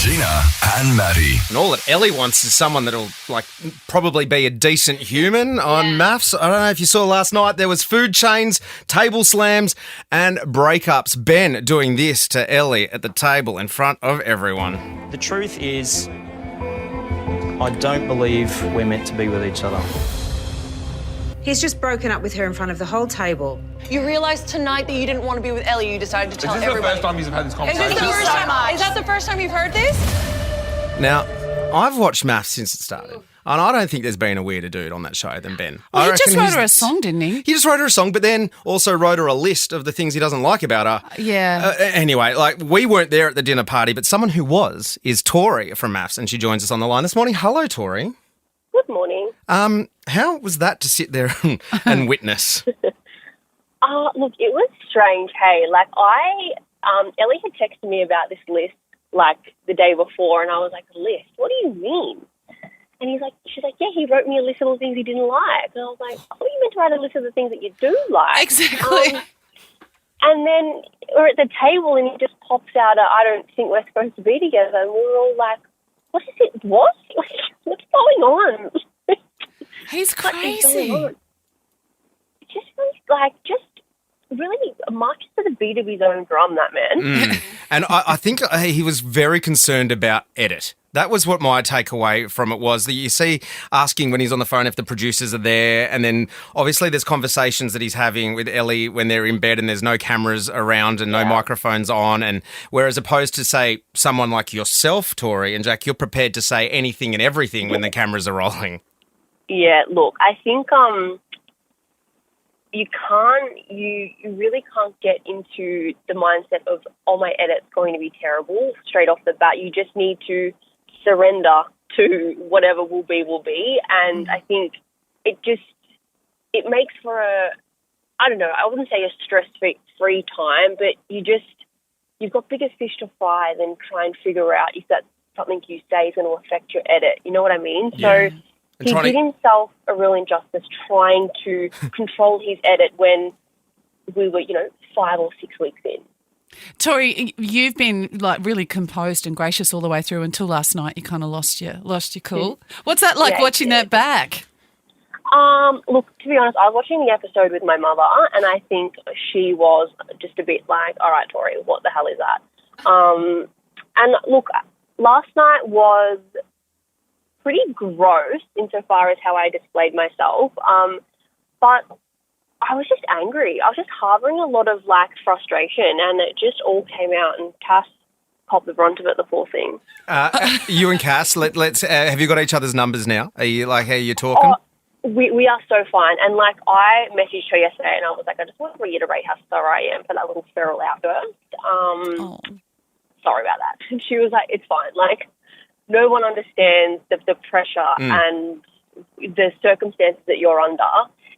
Gina and Matty. And all that Ellie wants is someone that'll probably be a decent human on MAFS. I don't know if you saw last night, there was food chains, table slams and breakups. Ben doing this to Ellie at the table in front of everyone. The truth is, I don't believe we're meant to be with each other. He's just broken up with her in front of the whole table. You realised tonight that you didn't want to be with Ellie. You decided to tell everybody. Is this the first time you've had this conversation? Is that the first time you've heard this? Now, I've watched MAFS since it started. And I don't think there's been a weirder dude on that show than Ben. Well, I he just reckon wrote he's- her a song, didn't he? He just wrote her a song, but then also wrote her a list of the things he doesn't like about her. Yeah. Anyway, we weren't there at the dinner party, but someone who was is Tori from MAFS, and she joins us on the line this morning. Hello, Tori. Good morning. How was that to sit there and witness? Look, it was strange, hey. Ellie had texted me about this list, the day before, and I was like, list? What do you mean? And she's like, yeah, he wrote me a list of all the things he didn't like. And I was like, oh, you meant to write a list of the things that you do like. Exactly. And then we're at the table and he just pops out I don't think we're supposed to be together. And we were all like, what is it? What? What's going on? He's What is crazy. going on? Just really marches to the beat of his own drum, that man. And I think he was very concerned about edit. That was what my takeaway from it was, that you see asking when he's on the phone if the producers are there, and then obviously there's conversations that he's having with Ellie when they're in bed and there's no cameras around and no microphones on, and whereas opposed to, say, someone like yourself, Tori and Jack, you're prepared to say anything and everything when the cameras are rolling. Yeah, look, I think you really can't get into the mindset of, oh, my edit's going to be terrible straight off the bat. You just need to surrender to whatever will be. And I think it makes for I wouldn't say a stress-free time, but you've got bigger fish to fry than try and figure out if that's something you say is going to affect your edit. You know what I mean? Yeah. So he did himself a real injustice trying to control his edit when we were, 5 or 6 weeks in. Tori, you've been really composed and gracious all the way through until last night. You kind of lost your cool. What's that like watching that back? Look, to be honest, I was watching the episode with my mother, and I think she was just a bit like, all right, Tori, what the hell is that? And look, last night was pretty gross insofar as how I displayed myself, but I was just angry. I was just harbouring a lot of frustration, and it just all came out, and Cass copped the brunt of it, the poor thing. You and Cass, let's have you got each other's numbers now? Are you how you talking? We are so fine, and I messaged her yesterday, and I was like, I just want to reiterate how sorry I am for that little feral outburst. Sorry about that. And she was like, it's fine. No one understands the pressure and the circumstances that you're under.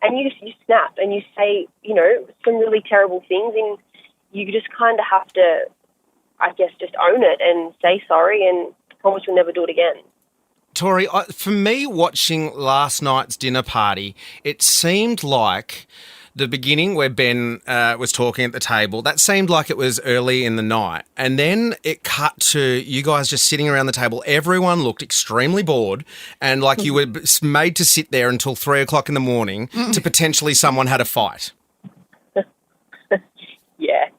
And you snap and you say, some really terrible things, and you just kind of have to, I guess, just own it and say sorry and promise you'll never do it again. Tori, for me, watching last night's dinner party, it seemed like the beginning where Ben was talking at the table, that seemed like it was early in the night. And then it cut to you guys just sitting around the table. Everyone looked extremely bored and like you were made to sit there until 3 o'clock in the morning to potentially someone had a fight. Yeah.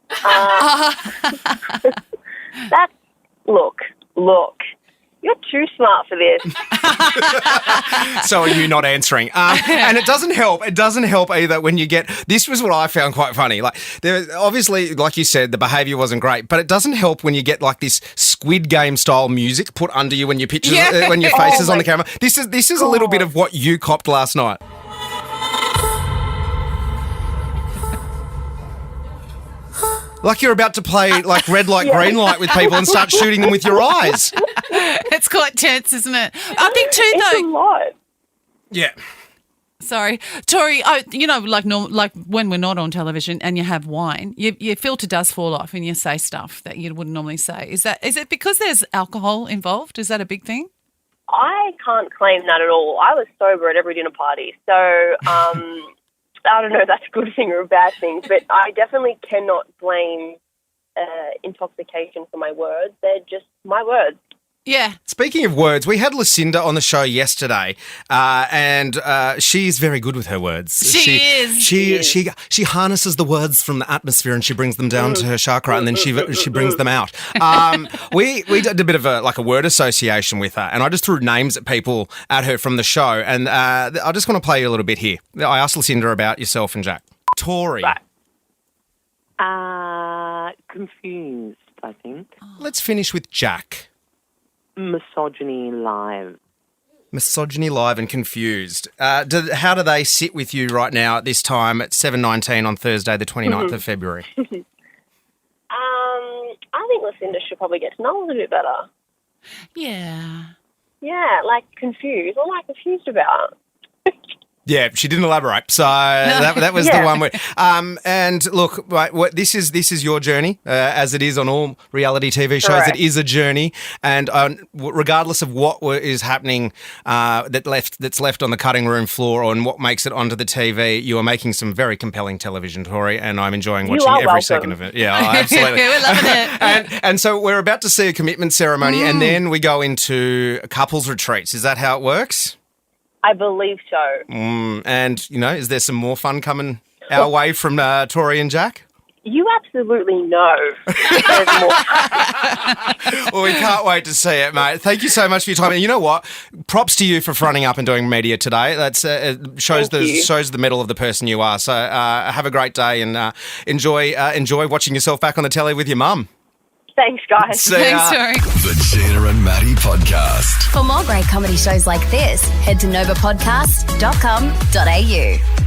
Look. You're too smart for this. So are you not answering? And it doesn't help. It doesn't help either when you get... This was what I found quite funny. Obviously, like you said, the behaviour wasn't great, but it doesn't help when you get this Squid Game style music put under you when your pictures, when your face is on the camera. This is a little bit of what you copped last night. Like you're about to play red light, green light with people and start shooting them with your eyes. It's quite tense, isn't it? I think too, though. It's a lot. Yeah. Sorry, Tori. When we're not on television and you have wine, your filter does fall off and you say stuff that you wouldn't normally say. Is it because there's alcohol involved? Is that a big thing? I can't claim that at all. I was sober at every dinner party, so I don't know if that's a good thing or a bad thing, but I definitely cannot blame intoxication for my words. They're just my words. Yeah. Speaking of words, we had Lucinda on the show yesterday, and she's very good with her words. She is. She harnesses the words from the atmosphere and she brings them down to her chakra, and then she brings them out. We did a bit of a word association with her, and I just threw names at people at her from the show, and I just want to play you a little bit here. I asked Lucinda about yourself and Jack. Tori. Right. Confused, I think. Let's finish with Jack. Misogyny live. Misogyny live and confused. How do they sit with you right now at this time at 7:19 on Thursday, the 29th of February? I think Lucinda should probably get to know us a bit better. Yeah. Yeah, confused. What am I confused about? Yeah, she didn't elaborate, so that was the one word. And look, right, this is your journey, as it is on all reality TV shows. Correct. It is a journey, and regardless of what is happening that's left on the cutting room floor, or what makes it onto the TV, you are making some very compelling television, Tori, and I'm enjoying watching every second of it. Yeah, absolutely. We're loving it. and so we're about to see a commitment ceremony, and then we go into couples retreats. Is that how it works? I believe so. And, is there some more fun coming our way from Tori and Jack? You absolutely know there's more. Well, we can't wait to see it, mate. Thank you so much for your time. And you know what? Props to you for fronting up and doing media today. That's shows the mettle of the person you are. So have a great day and enjoy watching yourself back on the telly with your mum. Thanks, guys. Thanks, Tori. The Gina and Matty Podcast. For more great comedy shows like this, head to novapodcast.com.au.